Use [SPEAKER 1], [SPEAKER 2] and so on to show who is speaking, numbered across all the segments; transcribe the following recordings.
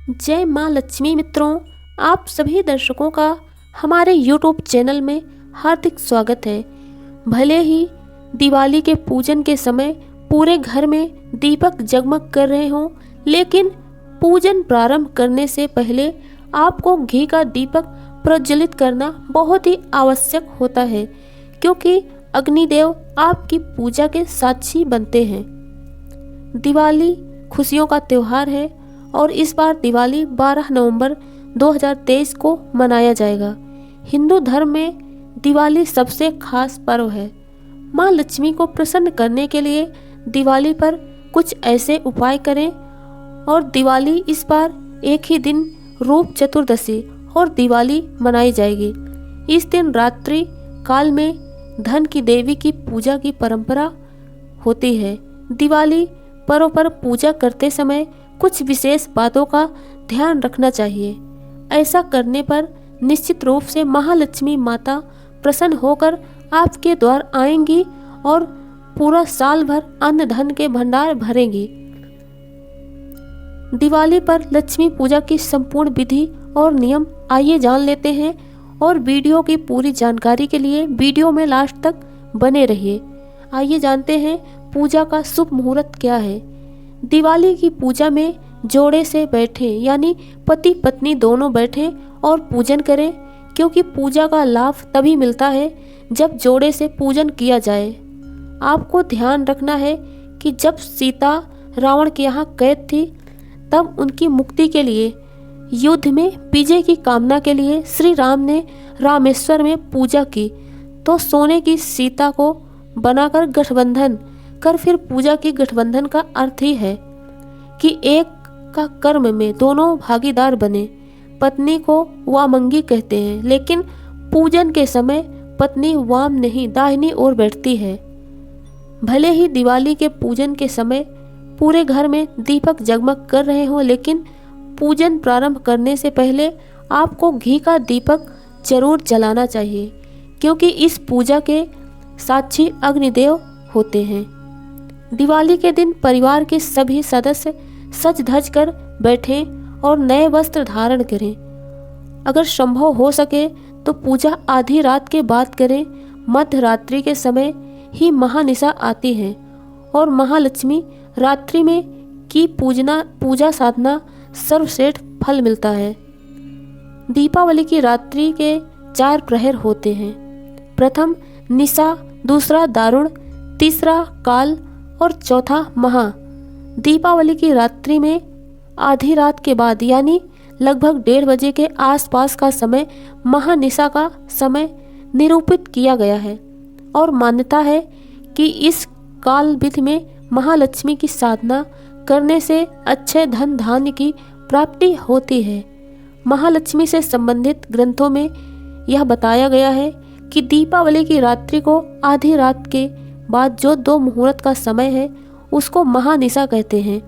[SPEAKER 1] जय माँ लक्ष्मी मित्रों, आप सभी दर्शकों का हमारे YouTube चैनल में हार्दिक स्वागत है। भले ही दिवाली के पूजन के समय पूरे घर में दीपक जगमग कर रहे हों, लेकिन पूजन प्रारंभ करने से पहले आपको घी का दीपक प्रज्वलित करना बहुत ही आवश्यक होता है, क्योंकि अग्निदेव आपकी पूजा के साक्षी बनते हैं। दिवाली खुशियों का त्यौहार है और इस बार दिवाली 12 नवंबर 2023 को मनाया जाएगा। हिंदू धर्म में दिवाली सबसे खास पर्व है। माँ लक्ष्मी को प्रसन्न करने के लिए दिवाली पर कुछ ऐसे उपाय करें। और दिवाली इस बार एक ही दिन रूप चतुर्दशी और दिवाली मनाई जाएगी। इस दिन रात्रि काल में धन की देवी की पूजा की परंपरा होती है। दिवाली पर्व पर पूजा करते समय कुछ विशेष बातों का ध्यान रखना चाहिए। ऐसा करने पर निश्चित रूप से महालक्ष्मी माता प्रसन्न होकर आपके द्वार आएंगी और पूरा साल भर अन्न धन के भंडार भरेंगी। दिवाली पर लक्ष्मी पूजा की संपूर्ण विधि और नियम आइए जान लेते हैं, और वीडियो की पूरी जानकारी के लिए वीडियो में लास्ट तक बने रहिए। आइए जानते हैं पूजा का शुभ मुहूर्त क्या है। दिवाली की पूजा में जोड़े से बैठें, यानी पति पत्नी दोनों बैठें और पूजन करें, क्योंकि पूजा का लाभ तभी मिलता है जब जोड़े से पूजन किया जाए। आपको ध्यान रखना है कि जब सीता रावण के यहाँ कैद थी, तब उनकी मुक्ति के लिए युद्ध में विजय की कामना के लिए श्री राम ने रामेश्वर में पूजा की, तो सोने की सीता को बनाकर गठबंधन कर फिर पूजा की। गठबंधन का अर्थ ही है कि एक का कर्म में दोनों भागीदार बने। पत्नी को वामंगी कहते हैं, लेकिन पूजन के समय पत्नी वाम नहीं दाहिनी ओर बैठती है। भले ही दिवाली के पूजन के समय पूरे घर में दीपक जगमग कर रहे हों, लेकिन पूजन प्रारंभ करने से पहले आपको घी का दीपक जरूर जलाना चाहिए, क्योंकि इस पूजा के साक्षी अग्निदेव होते हैं। दिवाली के दिन परिवार के सभी सदस्य सज धज कर बैठें और नए वस्त्र धारण करें। अगर संभव हो सके तो पूजा आधी रात के बाद करें। मध्य रात्रि के समय ही महानिशा आती है और महालक्ष्मी रात्रि में की पूजा साधना सर्वश्रेष्ठ फल मिलता है। दीपावली की रात्रि के 4 प्रहर होते हैं। प्रथम निशा, दूसरा दारुण, तीसरा काल और चौथा महा। दीपावली की रात्रि में आधी रात के बाद, यानी लगभग 1:30 बजे के आसपास का समय महानिशा का समय निरूपित किया गया है, और मान्यता है कि इस काल विधि में महालक्ष्मी की साधना करने से अच्छे धन धान्य की प्राप्ति होती है। महालक्ष्मी से संबंधित ग्रंथों में यह बताया गया है कि दीपावली की रात्रि को आधी रात के बाद जो 2 मुहूर्त का समय है, उसको महानिशा कहते हैं।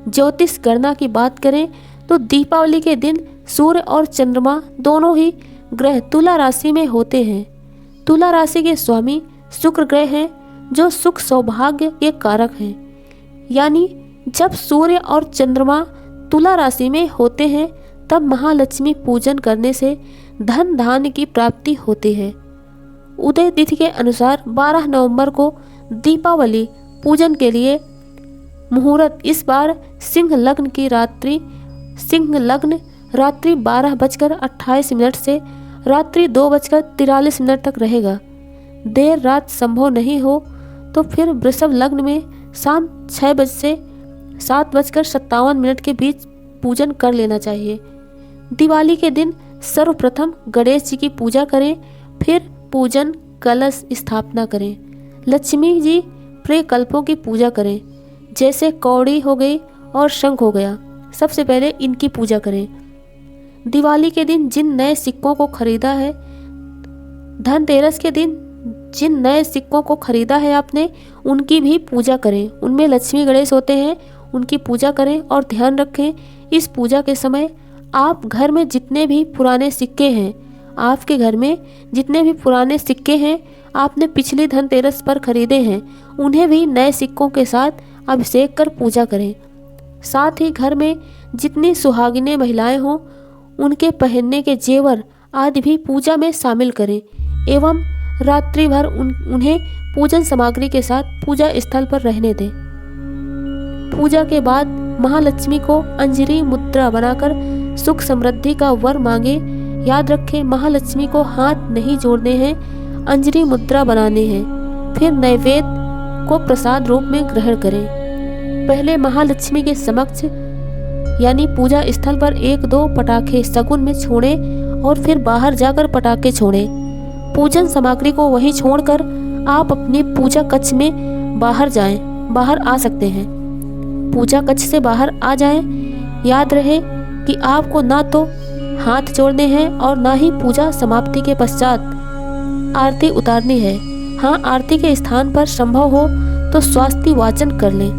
[SPEAKER 1] ज्योतिष गणना की बात करें तो दीपावली के दिन सूर्य और चंद्रमा दोनों ही ग्रह तुला राशि में होते हैं। तुला राशि के स्वामी शुक्र ग्रह हैं, जो सुख सौभाग्य के कारक हैं। यानी जब सूर्य और चंद्रमा तुला राशि में होते हैं, तब महालक्ष्मी पूजन करने से धन धान्य की प्राप्ति होती है। उदय तिथि के अनुसार 12 नवंबर को दीपावली पूजन के लिए मुहूर्त इस बार सिंह लग्न रात्रि 12:28 से रात्रि 2:43 तक रहेगा। देर रात संभव नहीं हो तो फिर वृषभ लग्न में शाम 6 बजे से 7:57 के बीच पूजन कर लेना चाहिए। दिवाली के दिन सर्वप्रथम गणेश जी की पूजा करें, फिर पूजन कलश स्थापना करें। लक्ष्मी जी प्रिय कल्पों की पूजा करें, जैसे कौड़ी हो गई और शंख हो गया। सबसे पहले इनकी पूजा करें। दिवाली के दिन जिन नए सिक्कों को खरीदा है, धनतेरस के दिन जिन नए सिक्कों को खरीदा है आपने, उनकी भी पूजा करें। उनमें लक्ष्मी गणेश होते हैं, उनकी पूजा करें। और ध्यान रखें, इस पूजा के समय आप घर में जितने भी पुराने सिक्के हैं, आपके घर में जितने भी पुराने सिक्के हैं आपने पिछली धनतेरस पर खरीदे हैं, उन्हें भी नए सिक्कों के साथ अभिषेक कर पूजा करें। साथ ही घर में जितनी सुहागिनें महिलाएं हों उनके पहनने के जेवर आदि भी पूजा में शामिल करें एवं रात्रि भर उन्हें पूजन सामग्री के साथ पूजा स्थल पर रहने दें। पूजा के बाद महालक्ष्मी को अंजलि मुद्रा बनाकर सुख समृद्धि का वर मांगे। याद रखें, महालक्ष्मी को हाथ नहीं जोड़ने हैं, अंजलि मुद्रा बनाने हैं। फिर नैवेद्य को प्रसाद रूप में ग्रहण करें। पहले महालक्ष्मी के समक्ष यानी पूजा स्थल पर 1-2 पटाखे शगुन में छोड़ें और फिर बाहर जाकर पटाखे छोड़ें। पूजन सामग्री को वहीं छोड़कर आप अपने पूजा कक्ष में बाहर आ सकते हैं। पूजा कक्ष से बाहर आ जाएं। याद रहे कि आपको ना तो हाथ जोड़ने हैं और ना ही पूजा समाप्ति के पश्चात आरती उतारनी है। हाँ, आरती के स्थान पर संभव हो तो स्वास्ति वाचन कर लें।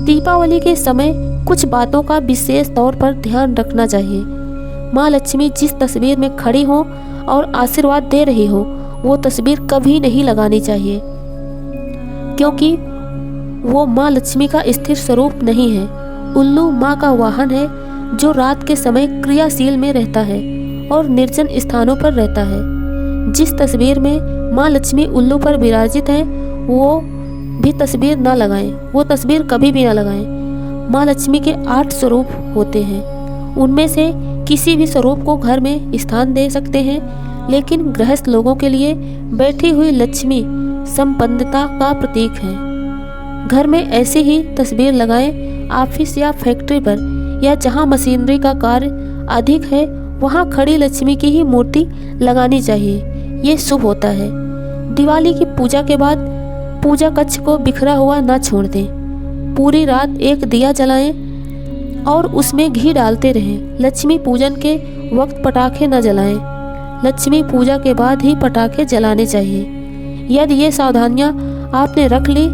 [SPEAKER 1] दीपावली के समय कुछ बातों का विशेष तौर पर ध्यान रखना चाहिए। माँ लक्ष्मी जिस तस्वीर में खड़ी हो और आशीर्वाद दे रही हो वो तस्वीर कभी नहीं लगानी चाहिए, क्योंकि वो माँ लक्ष्मी का स्थिर स्वरूप नहीं है। उल्लू माँ का वाहन है जो रात के समय क्रियाशील में रहता है और निर्जन स्थानों पर रहता है। जिस तस्वीर में माँ लक्ष्मी उल्लू पर विराजित है वो भी तस्वीर ना लगाएं, वो तस्वीर कभी भी ना लगाएं। माँ लक्ष्मी के 8 स्वरूप होते हैं, उनमें से किसी भी स्वरूप को घर में स्थान दे सकते हैं, लेकिन गृहस्थ लोगों के लिए बैठी हुई लक्ष्मी संपन्नता का प्रतीक है। घर में ऐसी ही तस्वीर लगाएं। ऑफिस या फैक्ट्री पर या जहां मशीनरी का कार्य अधिक है वहां खड़ी लक्ष्मी की ही मूर्ति लगानी चाहिए, ये शुभ होता है। दिवाली की पूजा के बाद पूजा कक्ष को बिखरा हुआ न छोड़ दें। पूरी रात एक दिया जलाएं और उसमें घी डालते रहें। लक्ष्मी पूजन के वक्त पटाखे न जलाएं। लक्ष्मी पूजा के बाद ही पटाखे जलाने चाहिए। यदि ये सावधानियां आपने रख ली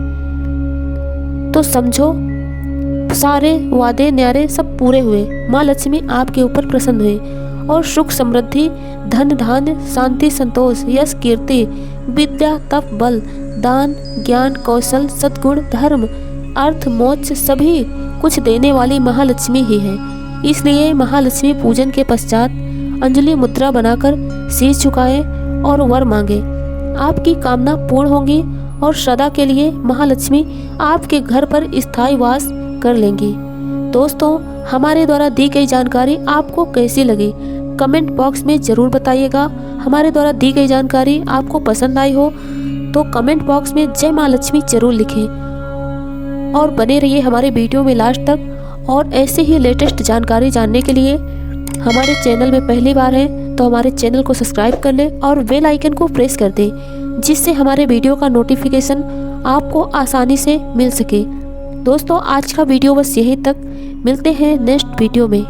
[SPEAKER 1] तो समझो सारे वादे न्यारे सब पूरे हुए। माँ लक्ष्मी आपके ऊपर प्रसन्न हुई और सुख समृद्धि, धन धान्य, शांति, संतोष, यश, कीर्ति, विद्या, तप, बल, दान, ज्ञान, कौशल, सद्गुण, धर्म, अर्थ, मोक्ष सभी कुछ देने वाली महालक्ष्मी ही है। इसलिए महालक्ष्मी पूजन के पश्चात अंजलि मुद्रा बनाकर शीश झुकाएं और वर मांगे। आपकी कामना पूर्ण होगी और सदा के लिए महालक्ष्मी आपके घर पर स्थायी वास कर लेंगी। दोस्तों, हमारे द्वारा दी गई जानकारी आपको कैसी लगी कमेंट बॉक्स में ज़रूर बताइएगा। हमारे द्वारा दी गई जानकारी आपको पसंद आई हो तो कमेंट बॉक्स में जय माँ लक्ष्मी जरूर लिखें और बने रहिए हमारे वीडियो में लास्ट तक। और ऐसे ही लेटेस्ट जानकारी जानने के लिए हमारे चैनल में पहली बार हैं तो हमारे चैनल को सब्सक्राइब कर लें और बेल आइकन को प्रेस कर दें, जिससे हमारे वीडियो का नोटिफिकेशन आपको आसानी से मिल सके। दोस्तों, आज का वीडियो बस यहीं तक। मिलते हैं नेक्स्ट वीडियो में।